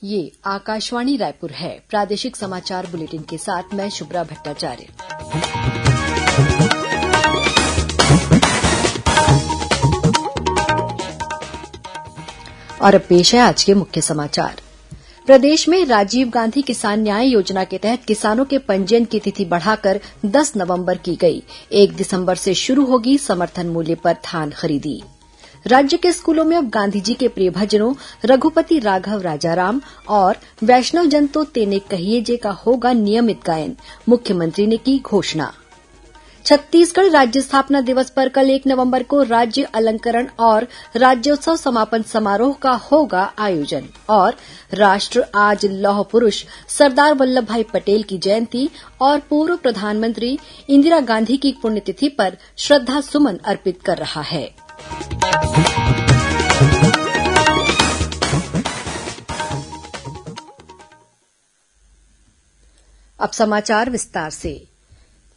ये आकाशवाणी रायपुर है। प्रादेशिक समाचार बुलेटिन के साथ मैं शुभ्रा भट्टाचार्य। और अब पेश है आज के मुख्य समाचार। प्रदेश में राजीव गांधी किसान न्याय योजना के तहत किसानों के पंजीयन की तिथि बढ़ाकर 10 नवंबर की गई। 1 दिसंबर से शुरू होगी समर्थन मूल्य पर धान खरीदी। राज्य के स्कूलों में अब गांधी जी के प्रिय भजनों रघुपति राघव राजाराम और वैष्णव जन तो तेने कहिए जे का होगा नियमित गायन, मुख्यमंत्री ने की घोषणा। छत्तीसगढ़ राज्य स्थापना दिवस पर कल 1 नवंबर को राज्य अलंकरण और राज्योत्सव समापन समारोह का होगा आयोजन। और राष्ट्र आज लौह पुरुष सरदार वल्लभभाई पटेल की जयंती और पूर्व प्रधानमंत्री इंदिरा गांधी की पुण्यतिथि पर श्रद्धा सुमन अर्पित कर रहा है। अब समाचार विस्तार से।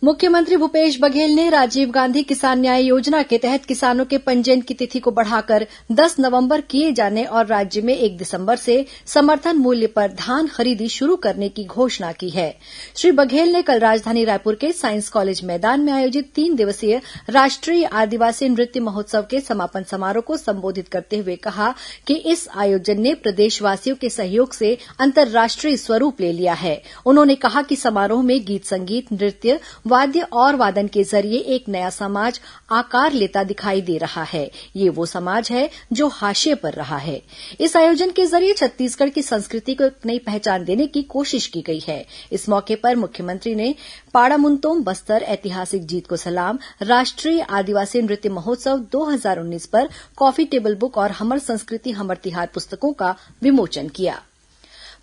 मुख्यमंत्री भूपेश बघेल ने राजीव गांधी किसान न्याय योजना के तहत किसानों के पंजीयन की तिथि को बढ़ाकर 10 नवंबर किए जाने और राज्य में 1 दिसंबर से समर्थन मूल्य पर धान खरीदी शुरू करने की घोषणा की है। श्री बघेल ने कल राजधानी रायपुर के साइंस कॉलेज मैदान में आयोजित 3 दिवसीय राष्ट्रीय आदिवासी नृत्य महोत्सव के समापन समारोह को संबोधित करते हुए कहा कि इस आयोजन ने प्रदेशवासियों के सहयोग से अंतर्राष्ट्रीय स्वरूप ले लिया है। उन्होंने कहा कि समारोह में गीत संगीत, नृत्य, वाद्य और वादन के जरिए एक नया समाज आकार लेता दिखाई दे रहा है। ये वो समाज है जो हाशिए पर रहा है। इस आयोजन के जरिए छत्तीसगढ़ की संस्कृति को एक नई पहचान देने की कोशिश की गई है। इस मौके पर मुख्यमंत्री ने पाड़ामुनतोम बस्तर ऐतिहासिक जीत को सलाम, राष्ट्रीय आदिवासी नृत्य महोत्सव 2019 पर कॉफी टेबल बुक और हमर संस्कृति हमर तिहार पुस्तकों का विमोचन किया।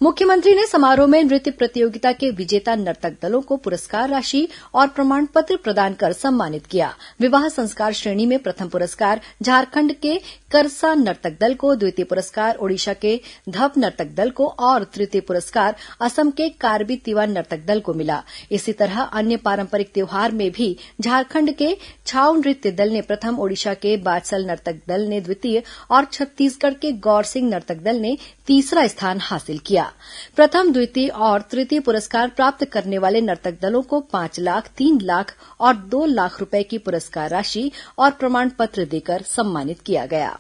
मुख्यमंत्री ने समारोह में नृत्य प्रतियोगिता के विजेता नर्तक दलों को पुरस्कार राशि और प्रमाण पत्र प्रदान कर सम्मानित किया। विवाह संस्कार श्रेणी में प्रथम पुरस्कार झारखंड के करसा नर्तक दल को, द्वितीय पुरस्कार ओडिशा के धप नर्तक दल को और तृतीय पुरस्कार असम के कार्बी तिवा नर्तक दल को मिला। इसी तरह अन्य पारंपरिक त्योहार में भी झारखंड के छाऊ नृत्य दल ने प्रथम, ओडिशा के बादसल नर्तक दल ने द्वितीय और छत्तीसगढ़ के गौर सिंह नर्तक दल ने तीसरा स्थान हासिल किया। प्रथम, द्वितीय और तृतीय पुरस्कार प्राप्त करने वाले नर्तक दलों को 5 लाख, 3 लाख और 2 लाख रुपए की पुरस्कार राशि और प्रमाण पत्र देकर सम्मानित किया गया।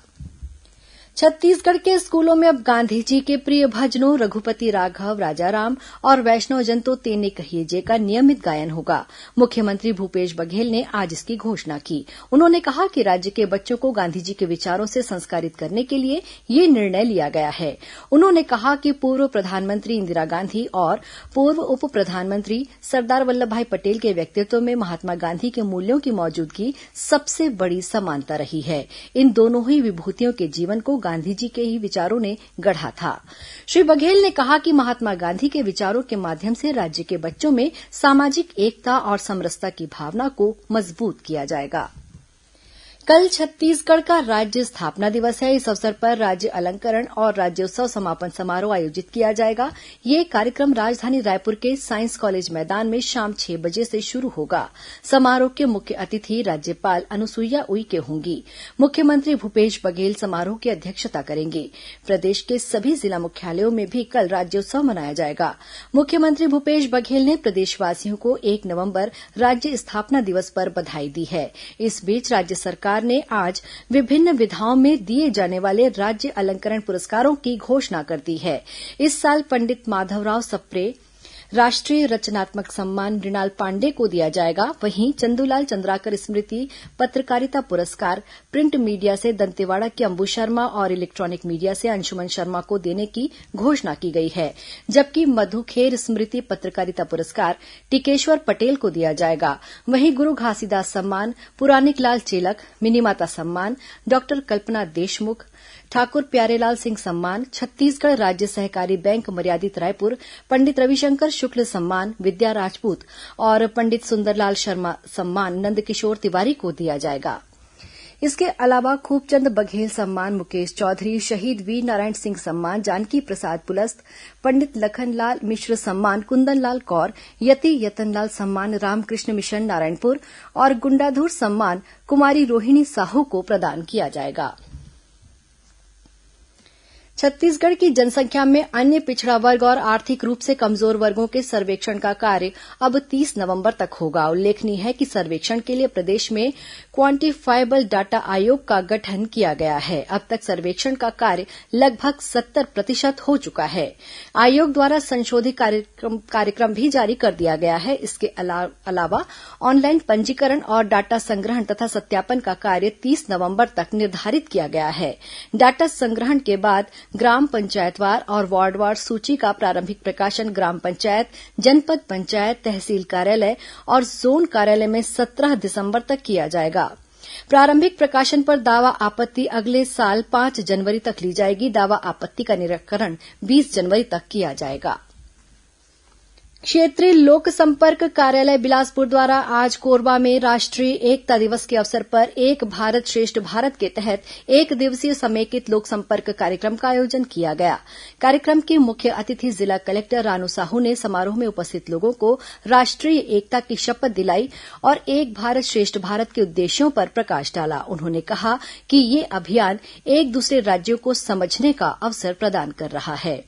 छत्तीसगढ़ के स्कूलों में अब गांधी जी के प्रिय भजनों रघुपति राघव राजाराम और वैष्णव जन तो तेने कहिए जे का नियमित गायन होगा। मुख्यमंत्री भूपेश बघेल ने आज इसकी घोषणा की। उन्होंने कहा कि राज्य के बच्चों को गांधी जी के विचारों से संस्कारित करने के लिए ये निर्णय लिया गया है। उन्होंने कहा कि पूर्व प्रधानमंत्री इंदिरा गांधी और पूर्व उप प्रधानमंत्री सरदार वल्लभभाई पटेल के व्यक्तित्व में महात्मा गांधी के मूल्यों की मौजूदगी सबसे बड़ी समानता रही है। इन दोनों ही विभूतियों के जीवन को गांधी जी के ही विचारों ने गढ़ा था। श्री बघेल ने कहा कि महात्मा गांधी के विचारों के माध्यम से राज्य के बच्चों में सामाजिक एकता और समरसता की भावना को मजबूत किया जाएगा। कल छत्तीसगढ़ का राज्य स्थापना दिवस है। इस अवसर पर राज्य अलंकरण और राज्योत्सव समापन समारोह आयोजित किया जाएगा। ये कार्यक्रम राजधानी रायपुर के साइंस कॉलेज मैदान में शाम 6 बजे से शुरू होगा। समारोह के मुख्य अतिथि राज्यपाल अनुसुईया उइके होंगी। मुख्यमंत्री भूपेश बघेल समारोह की अध्यक्षता करेंगे। प्रदेश के सभी जिला मुख्यालयों में भी कल राज्योत्सव मनाया जाएगा। मुख्यमंत्री भूपेश बघेल ने प्रदेशवासियों को 1 नवंबर राज्य स्थापना दिवस पर बधाई दी है। इस बीच राज्य सरकार ने आज विभिन्न विधाओं में दिए जाने वाले राज्य अलंकरण पुरस्कारों की घोषणा कर दी है। इस साल पंडित माधवराव सप्रे राष्ट्रीय रचनात्मक सम्मान मृणाल पांडे को दिया जाएगा। वहीं चंदूलाल चंद्राकर स्मृति पत्रकारिता पुरस्कार प्रिंट मीडिया से दंतेवाड़ा के अंबु शर्मा और इलेक्ट्रॉनिक मीडिया से अंशुमन शर्मा को देने की घोषणा की गई है। जबकि मधु खेर स्मृति पत्रकारिता पुरस्कार टिकेश्वर पटेल को दिया जाएगा। वहीं गुरु घासीदास सम्मान पुरानिक लाल चेलक, मिनीमाता सम्मान डॉक्टर कल्पना देशमुख, ठाकुर प्यारेलाल सिंह सम्मान, छत्तीसगढ़ राज्य सहकारी बैंक मर्यादित रायपुर, पंडित रविशंकर शुक्ल सम्मान विद्या राजपूत और पंडित सुंदरलाल शर्मा सम्मान नंदकिशोर तिवारी को दिया जाएगा। इसके अलावा खूबचंद बघेल सम्मान मुकेश चौधरी, शहीद वीर नारायण सिंह सम्मान जानकी प्रसाद पुलस्त, पंडित लखनलाल मिश्र सम्मान कुंदनलाल कौर, यति यतनलाल सम्मान रामकृष्ण मिशन नारायणपुर और गुंडाधुर सम्मान कुमारी रोहिणी साहू को प्रदान किया जाएगा। छत्तीसगढ़ की जनसंख्या में अन्य पिछड़ा वर्ग और आर्थिक रूप से कमजोर वर्गों के सर्वेक्षण का कार्य अब 30 नवंबर तक होगा। उल्लेखनीय है कि सर्वेक्षण के लिए प्रदेश में क्वांटिफाइबल डाटा आयोग का गठन किया गया है। अब तक सर्वेक्षण का कार्य लगभग 70% हो चुका है। आयोग द्वारा संशोधित कार्यक्रम भी जारी कर दिया गया है। इसके अलावा ऑनलाइन पंजीकरण और डाटा संग्रहण तथा सत्यापन का कार्य 30 नवंबर तक निर्धारित किया गया है। डाटा संग्रहण के बाद ग्राम पंचायतवार और वार्डवार सूची का प्रारंभिक प्रकाशन ग्राम पंचायत, जनपद पंचायत, तहसील कार्यालय और जोन कार्यालय में 17 दिसंबर तक किया जाएगा। प्रारंभिक प्रकाशन पर दावा आपत्ति अगले साल 5 जनवरी तक ली जाएगी। दावा आपत्ति का निराकरण 20 जनवरी तक किया जाएगा। क्षेत्रीय लोक संपर्क कार्यालय बिलासपुर द्वारा आज कोरबा में राष्ट्रीय एकता दिवस के अवसर पर एक भारत श्रेष्ठ भारत के तहत 1 दिवसीय समेकित लोक संपर्क कार्यक्रम का आयोजन किया गया। कार्यक्रम की मुख्य अतिथि जिला कलेक्टर रानू साहू ने समारोह में उपस्थित लोगों को राष्ट्रीय एकता की शपथ दिलाई और एक भारत श्रेष्ठ भारत के उद्देश्यों पर प्रकाश डाला। उन्होंने कहा कि ये अभियान एक दूसरे राज्यों को समझने का अवसर प्रदान कर रहा है।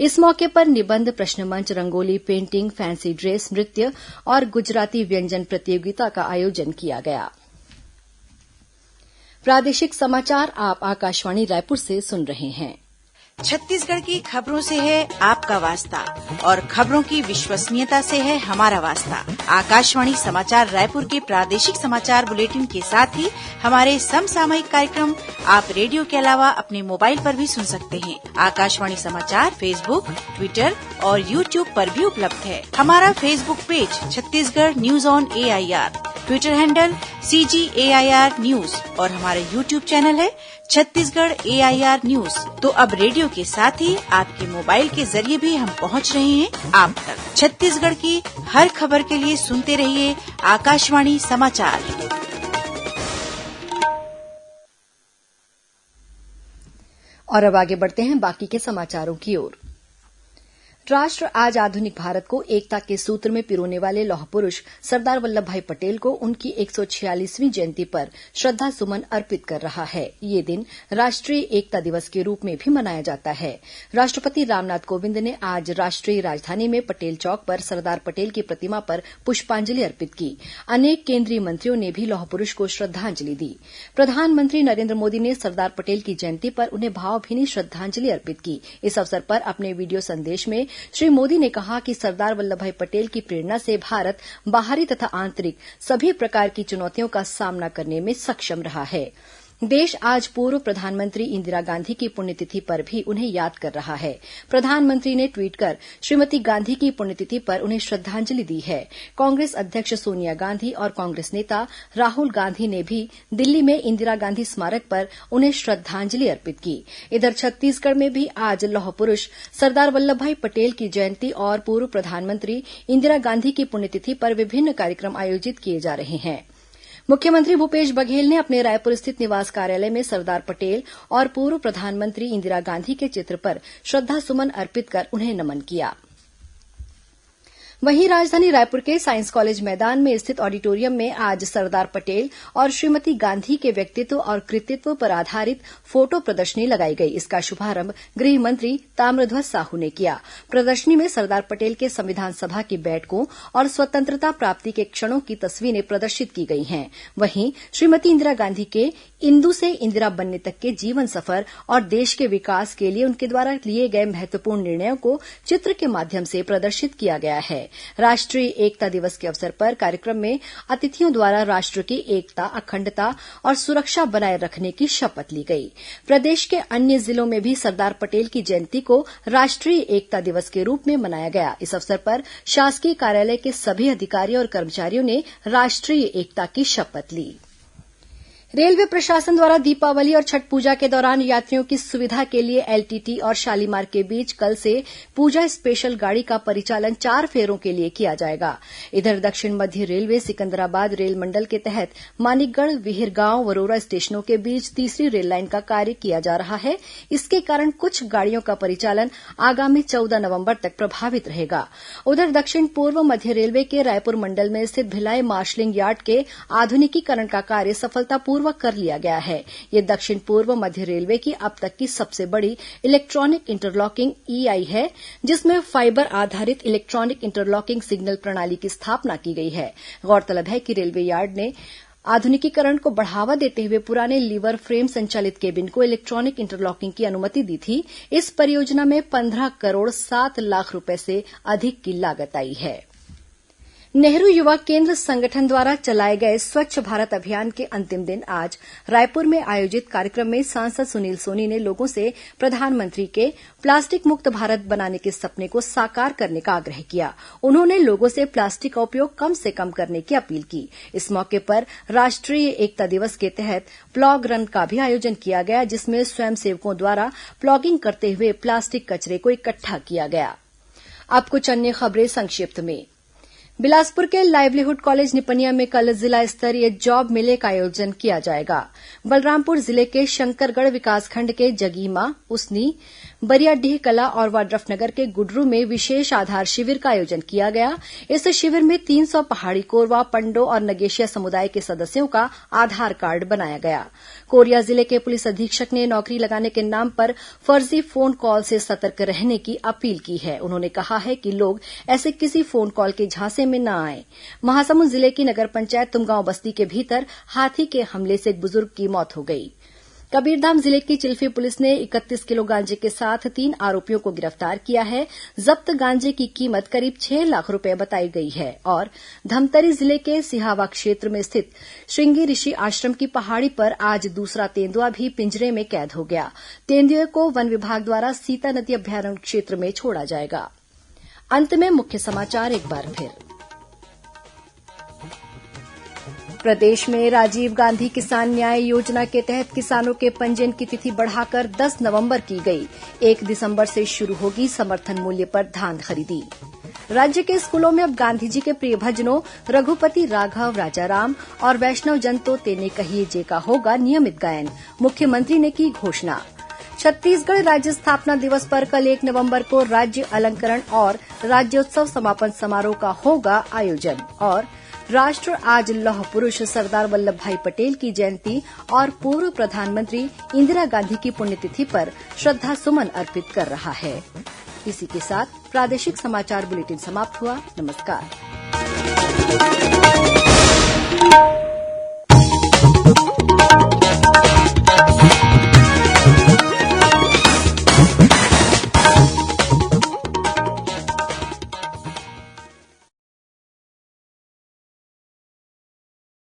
इस मौके पर निबंध, प्रश्न मंच, रंगोली, पेंटिंग, फैंसी ड्रेस, नृत्य और गुजराती व्यंजन प्रतियोगिता का आयोजन किया गया। प्रादेशिक समाचार आप आकाशवाणी रायपुर से सुन रहे हैं। छत्तीसगढ़ की खबरों से है आपका वास्ता और खबरों की विश्वसनीयता से है हमारा वास्ता। आकाशवाणी समाचार रायपुर के प्रादेशिक समाचार बुलेटिन के साथ ही हमारे समसामयिक कार्यक्रम आप रेडियो के अलावा अपने मोबाइल पर भी सुन सकते हैं। आकाशवाणी समाचार फेसबुक, ट्विटर और यूट्यूब पर भी उपलब्ध है। हमारा Facebook page Chhattisgarh news on AIR, Twitter handle CGAIR news और हमारा यूट्यूब चैनल है छत्तीसगढ़ AIR न्यूज। तो अब रेडियो के साथ ही आपके मोबाइल के जरिए भी हम पहुंच रहे हैं आप तक। छत्तीसगढ़ की हर खबर के लिए सुनते रहिए आकाशवाणी समाचार। और अब आगे बढ़ते हैं बाकी के समाचारों की ओर। राष्ट्र आज आधुनिक भारत को एकता के सूत्र में पिरोने वाले लौह पुरुष सरदार वल्लभभाई पटेल को उनकी 146वीं जयंती पर श्रद्धा सुमन अर्पित कर रहा है। ये दिन राष्ट्रीय एकता दिवस के रूप में भी मनाया जाता है। राष्ट्रपति रामनाथ कोविंद ने आज राष्ट्रीय राजधानी में पटेल चौक पर सरदार पटेल की प्रतिमा पर पुष्पांजलि अर्पित की। अनेक केंद्रीय मंत्रियों ने भी लौह पुरुष को श्रद्धांजलि दी। प्रधानमंत्री नरेंद्र मोदी ने सरदार पटेल की जयंती पर उन्हें भावभीनी श्रद्धांजलि अर्पित की। इस अवसर पर अपने वीडियो संदेश में श्री मोदी ने कहा कि सरदार वल्लभभाई पटेल की प्रेरणा से भारत बाहरी तथा आंतरिक सभी प्रकार की चुनौतियों का सामना करने में सक्षम रहा है। देश आज पूर्व प्रधानमंत्री इंदिरा गांधी की पुण्यतिथि पर भी उन्हें याद कर रहा है। प्रधानमंत्री ने ट्वीट कर श्रीमती गांधी की पुण्यतिथि पर उन्हें श्रद्धांजलि दी है। कांग्रेस अध्यक्ष सोनिया गांधी और कांग्रेस नेता राहुल गांधी ने भी दिल्ली में इंदिरा गांधी स्मारक पर उन्हें श्रद्धांजलि अर्पित की। इधर छत्तीसगढ़ में भी आज लौह पुरुष सरदार वल्लभभाई पटेल की जयंती और पूर्व प्रधानमंत्री इंदिरा गांधी की पुण्यतिथि पर विभिन्न कार्यक्रम आयोजित किए जा रहे हैं। मुख्यमंत्री भूपेश बघेल ने अपने रायपुर स्थित निवास कार्यालय में सरदार पटेल और पूर्व प्रधानमंत्री इंदिरा गांधी के चित्र पर श्रद्धासुमन अर्पित कर उन्हें नमन किया। वहीं राजधानी रायपुर के साइंस कॉलेज मैदान में स्थित ऑडिटोरियम में आज सरदार पटेल और श्रीमती गांधी के व्यक्तित्व और कृतित्व पर आधारित फोटो प्रदर्शनी लगाई गई। इसका शुभारंभ गृह मंत्री ताम्रध्वज साहू ने किया। प्रदर्शनी में सरदार पटेल के संविधान सभा की बैठकों और स्वतंत्रता प्राप्ति के क्षणों की तस्वीरें प्रदर्शित की गई हैं। वहीं श्रीमती इंदिरा गांधी के इंदु से इंदिरा बनने तक के जीवन सफर और देश के विकास के लिए उनके द्वारा लिए गए महत्वपूर्ण निर्णयों को चित्र के माध्यम से प्रदर्शित किया गया है। राष्ट्रीय एकता दिवस के अवसर पर कार्यक्रम में अतिथियों द्वारा राष्ट्र की एकता, अखंडता और सुरक्षा बनाए रखने की शपथ ली गई। प्रदेश के अन्य जिलों में भी सरदार पटेल की जयंती को राष्ट्रीय एकता दिवस के रूप में मनाया गया। इस अवसर पर शासकीय कार्यालय के सभी अधिकारियों और कर्मचारियों ने राष्ट्रीय एकता की शपथ ली। रेलवे प्रशासन द्वारा दीपावली और छठ पूजा के दौरान यात्रियों की सुविधा के लिए एलटीटी और शालीमार के बीच कल से पूजा स्पेशल गाड़ी का परिचालन 4 फेरों के लिए किया जाएगा। इधर दक्षिण मध्य रेलवे सिकंदराबाद रेल मंडल के तहत मानिकगढ़, विहिरगांव, वरोरा स्टेशनों के बीच तीसरी रेल लाइन का कार्य किया जा रहा है। इसके कारण कुछ गाड़ियों का परिचालन आगामी 14 नवंबर तक प्रभावित रहेगा। उधर दक्षिण पूर्व मध्य रेलवे के रायपुर मंडल में स्थित भिलाई मार्शलिंग यार्ड के आधुनिकीकरण का कार्य सफलतापूर्वक पूर्व कर लिया गया है। ये दक्षिण पूर्व मध्य रेलवे की अब तक की सबसे बड़ी इलेक्ट्रॉनिक इंटरलॉकिंग ईआई है, जिसमें फाइबर आधारित इलेक्ट्रॉनिक इंटरलॉकिंग सिग्नल प्रणाली की स्थापना की गई है। गौरतलब है कि रेलवे यार्ड ने आधुनिकीकरण को बढ़ावा देते हुए पुराने लीवर फ्रेम संचालित केबिन को इलेक्ट्रॉनिक इंटरलॉकिंग की अनुमति दी थी। इस परियोजना में 15 करोड़ 7 लाख रुपए से अधिक की लागत आई है। नेहरू युवा केंद्र संगठन द्वारा चलाए गए स्वच्छ भारत अभियान के अंतिम दिन आज रायपुर में आयोजित कार्यक्रम में सांसद सुनील सोनी ने लोगों से प्रधानमंत्री के प्लास्टिक मुक्त भारत बनाने के सपने को साकार करने का आग्रह किया। उन्होंने लोगों से प्लास्टिक का उपयोग कम से कम करने की अपील की। इस मौके पर राष्ट्रीय एकता दिवस के तहत प्लॉग रन का भी आयोजन किया गया, जिसमें स्वयंसेवकों द्वारा प्लॉगिंग करते हुए प्लास्टिक कचरे को इकट्ठा किया गया। अब कुछ अन्य खबरें संक्षिप्त में। बिलासपुर के लाइवलीहुड कॉलेज निपनिया में कल जिला स्तरीय जॉब मेले का आयोजन किया जाएगा। बलरामपुर जिले के शंकरगढ़ विकासखंड के जगीमा, उसनी, बरियाडीह कला और वाड्रफनगर के गुडरू में विशेष आधार शिविर का आयोजन किया गया। इस शिविर में 300 पहाड़ी कोरवा, पंडो और नगेशिया समुदाय के सदस्यों का आधार कार्ड बनाया गया। कोरिया जिले के पुलिस अधीक्षक ने नौकरी लगाने के नाम पर फर्जी फोन कॉल से सतर्क रहने की अपील की है। उन्होंने कहा है कि लोग ऐसे किसी फोन कॉल के झांसे में न आए। महासमुंद जिले की नगर पंचायत तुमगांव बस्ती के भीतर हाथी के हमले से एक बुजुर्ग की मौत हो गई। कबीरधाम जिले की चिल्फी पुलिस ने 31 किलो गांजे के साथ 3 आरोपियों को गिरफ्तार किया है। जब्त गांजे की कीमत करीब 6 लाख रुपए बताई गई है। और धमतरी जिले के सिहावा क्षेत्र में स्थित श्रृंगी ऋषि आश्रम की पहाड़ी पर आज दूसरा तेंदुआ भी पिंजरे में कैद हो गया। तेंदुए को वन विभाग द्वारा सीता नदी अभयारण्य क्षेत्र में छोड़ा जाएगा। अंत में मुख्य समाचार एक बार फिर। प्रदेश में राजीव गांधी किसान न्याय योजना के तहत किसानों के पंजीयन की तिथि बढ़ाकर 10 नवंबर की गई। 1 दिसंबर से शुरू होगी समर्थन मूल्य पर धान खरीदी। राज्य के स्कूलों में अब गांधी जी के प्रिय भजनों रघुपति राघव, राजाराम और वैष्णव जन तो तेने कहिए जे का होगा नियमित गायन। मुख्यमंत्री ने की घोषणा। छत्तीसगढ़ राज्य स्थापना दिवस पर कल 1 नवंबर को राज्य अलंकरण और राज्योत्सव समापन समारोह का होगा आयोजन। और राष्ट्र आज लौह पुरुष सरदार वल्लभ भाई पटेल की जयंती और पूर्व प्रधानमंत्री इंदिरा गांधी की पुण्यतिथि पर श्रद्धा सुमन अर्पित कर रहा है। इसी के साथ प्रादेशिक समाचार बुलेटिन समाप्त हुआ। नमस्कार।